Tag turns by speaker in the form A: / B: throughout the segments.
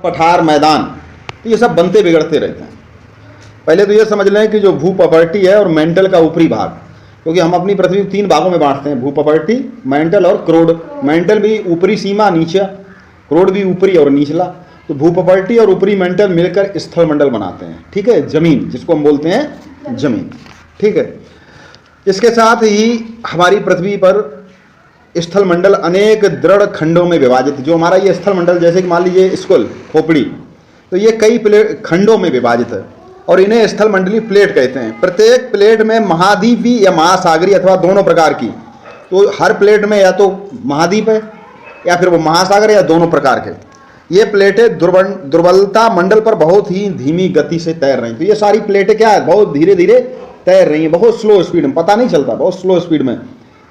A: पठार, मैदान, तो ये सब बनते बिगड़ते रहते हैं। पहले तो ये समझ लें कि जो भू प्रॉपर्टी है और मेंटल का ऊपरी भाग, क्योंकि हम अपनी पृथ्वी को 3 भागों में बांटते हैं, भू प्रॉपर्टी, मेंटल और क्रोड। मेंटल भी ऊपरी सीमा नीचे, क्रोड भी ऊपरी और निचला। तो भू प्रॉपर्टी और ऊपरी मेंटल मिलकर स्थल मंडल बनाते हैं, ठीक है, जमीन, जिसको हम बोलते हैं जमीन, ठीक है। इसके साथ ही हमारी पृथ्वी पर स्थल मंडल अनेक दृढ़ खंडों में विभाजित। जो हमारा ये स्थल मंडल, जैसे कि मान लीजिए स्कुल, खोपड़ी, तो ये कई खंडों में विभाजित है और इन्हें स्थल मंडलीय प्लेट कहते हैं। प्रत्येक प्लेट में महाद्वीपीय या महासागरीय अथवा दोनों प्रकार की, तो हर प्लेट में या तो महाद्वीप है या फिर वो महासागर, या दोनों प्रकार के। ये प्लेटें दुर्बलता मंडल पर बहुत ही धीमी गति से तैर रही हैं। तो ये सारी प्लेटें क्या है, बहुत धीरे धीरे तैर रही हैं, बहुत स्लो स्पीड में, पता नहीं चलता, बहुत स्लो स्पीड में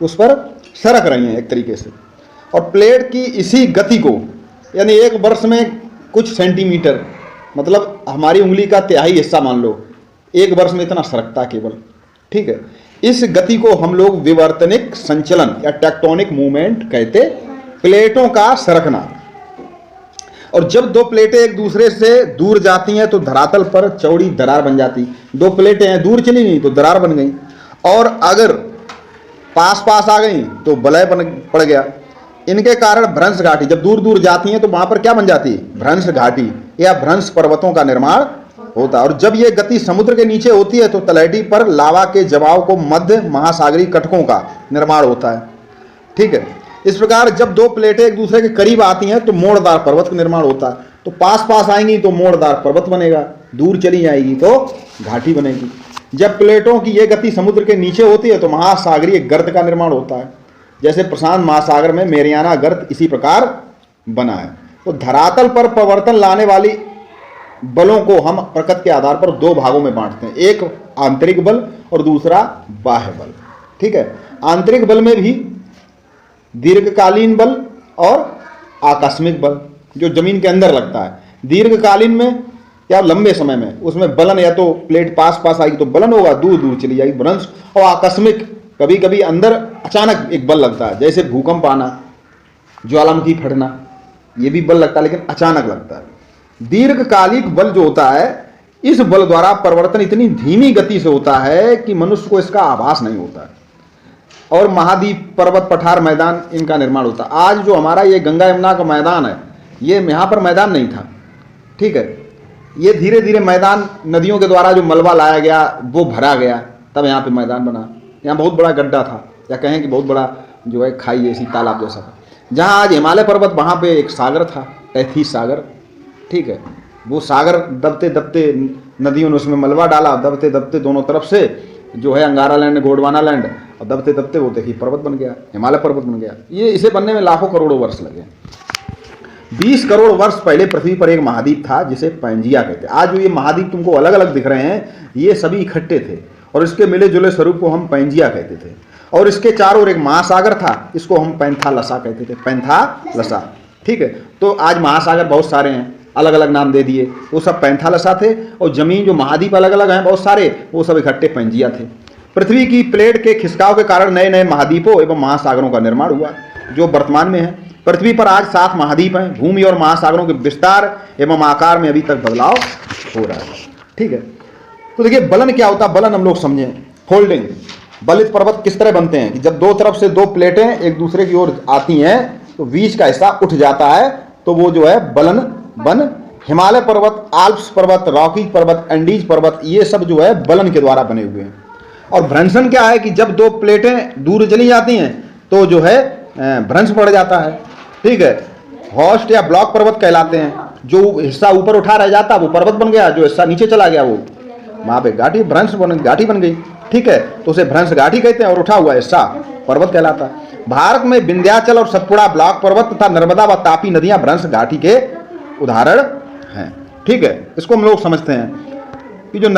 A: उस पर सरक रही हैं एक तरीके से। और प्लेट की इसी गति को, यानी एक वर्ष में कुछ सेंटीमीटर, मतलब हमारी उंगली का तिहाई हिस्सा मान लो, एक वर्ष में इतना सरकता केवल, ठीक है। इस गति को हम लोग विवर्तनिक संचलन या टेक्टोनिक मूवमेंट कहते, प्लेटों का सरकना। और जब दो प्लेटें एक दूसरे से दूर जाती हैं तो धरातल पर चौड़ी दरार बन जाती। दो प्लेटें हैं, दूर चली गई तो दरार बन गई, और अगर पास पास आ गई तो वलय पड़ गया। इनके कारण भ्रंश घाटी, जब दूर दूर जाती हैं तो वहां पर क्या बन जाती है, भ्रंश घाटी या भ्रंश पर्वतों का निर्माण होता है। और जब ये गति समुद्र के नीचे होती है तो तलहटी पर लावा के जमाव को मध्य महासागरीय कटकों का निर्माण होता है, ठीक है। इस प्रकार जब दो प्लेटें एक दूसरे के करीब आती हैं तो मोड़दार पर्वत का निर्माण होता है। तो पास पास आएंगी तो मोड़दार पर्वत बनेगा, दूर चली जाएगी तो घाटी बनेगी। जब प्लेटों की यह गति समुद्र के नीचे होती है तो महासागरीय गर्त का निर्माण होता है, जैसे प्रशांत महासागर में मेरियाना गर्त इसी प्रकार बना है। तो धरातल पर परिवर्तन लाने वाली बलों को हम प्रकृति के आधार पर 2 भागों में बांटते हैं, एक आंतरिक बल और दूसरा बाह्य बल, ठीक है। आंतरिक बल में भी दीर्घकालीन बल और आकस्मिक बल, जो जमीन के अंदर लगता है। दीर्घकालीन में या लंबे समय में, उसमें बलन या तो प्लेट पास पास आएगी तो बलन होगा, दूर दूर चली जाएगी भ्रंश। और आकस्मिक, कभी कभी अंदर अचानक एक बल लगता है, जैसे भूकंप आना, ज्वालामुखी फटना, ये भी बल लगता है लेकिन अचानक लगता है। दीर्घकालिक बल जो होता है, इस बल द्वारा परिवर्तन इतनी धीमी गति से होता है कि मनुष्य को इसका आभास नहीं होता है। और महाद्वीप, पर्वत, पठार, मैदान, इनका निर्माण होता है। आज जो हमारा ये गंगा यमुना का मैदान है, ये यहाँ पर मैदान नहीं था, ठीक है। ये धीरे धीरे मैदान, नदियों के द्वारा जो मलबा लाया गया वो भरा गया, तब यहाँ पे मैदान बना। यहाँ बहुत बड़ा गड्ढा था, या कहें कि बहुत बड़ा जो है खाई जैसी, तालाब जैसा था। जहाँ आज हिमालय पर्वत, वहाँ पे एक सागर था, तैथीस सागर, ठीक है। वो सागर दबते दबते नदियों ने उसमें मलबा डाला, दबते दबते दोनों तरफ से जो है अंगारा लैंड, गोंडवाना लैंड, और दबते दबते वो देखिए पर्वत बन गया, हिमालय पर्वत बन गया। ये इसे बनने में लाखों करोड़ों वर्ष लगे। 20 करोड़ वर्ष पहले पृथ्वी पर एक महाद्वीप था जिसे पैंजिया कहते हैं। आज जो ये महाद्वीप तुमको अलग अलग दिख रहे हैं, ये सभी इकट्ठे थे और इसके मिले जुले स्वरूप को हम पैंजिया कहते थे। और इसके चारों ओर एक महासागर था, इसको हम पैंथालसा कहते थे, पैंथालसा, ठीक है। तो आज महासागर बहुत सारे हैं, अलग अलग नाम दे दिए, वो सब पैंथालसा थे। और जमीन जो महाद्वीप अलग अलग हैं बहुत सारे, वो सब इकट्ठे पैंजिया थे। पृथ्वी की प्लेट के खिसकाव के कारण नए नए महाद्वीपों एवं महासागरों का निर्माण हुआ, जो वर्तमान में है। पृथ्वी पर आज 7 महाद्वीप हैं। भूमि और महासागरों के विस्तार एवं आकार में अभी तक बदलाव हो रहा है, ठीक है। तो देखिए बलन क्या होता है, बलन हम लोग समझें। फोल्डिंग, बलित पर्वत किस तरह बनते हैं कि जब दो तरफ से 2 प्लेटें एक दूसरे की ओर आती हैं तो बीच का हिस्सा उठ जाता है, तो वो जो है बलन बन। हिमालय पर्वत, आल्प्स पर्वत, रॉकी पर्वत, एंडीज पर्वत, ये सब जो है बलन के द्वारा बने हुए हैं। और भ्रंशन क्या है कि जब 2 प्लेटें दूर चली जाती हैं तो जो है भ्रंश पड़ जाता है, ठीक है। हॉस्ट या ब्लॉक पर्वत कहलाते हैं। जो हिस्सा ऊपर उठा रह जाता वो पर्वत बन गया, जो हिस्सा नीचे चला गया वो वहां पे घाटी, घाटी बन गई, ठीक है। तो उसे भ्रंश घाटी कहते हैं और उठा हुआ हिस्सा पर्वत कहलाता है। भारत में विंध्याचल और सतपुड़ा ब्लॉक पर्वत तथा नर्मदा व तापी नदियां भ्रंश घाटी के उदाहरण हैं, ठीक है। इसको हम लोग समझते हैं कि जो